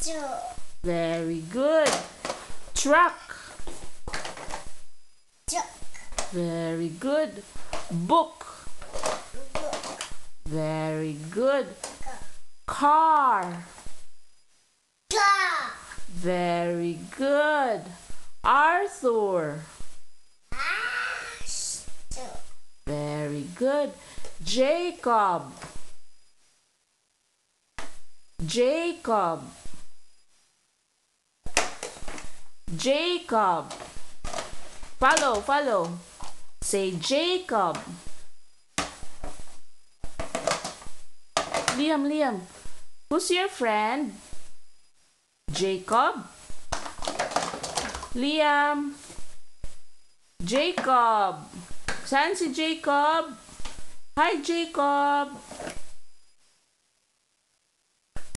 Truck. Very good. Truck. Truck. Very good. Book. Book. Very good. Car. Car. Very good. Arthur. Astor. Very good. Jacob. Jacob. Jacob. Follow. Say Jacob. Liam. Who's your friend? Jacob? Liam. Jacob. Saan si Jacob? Hi, Jacob.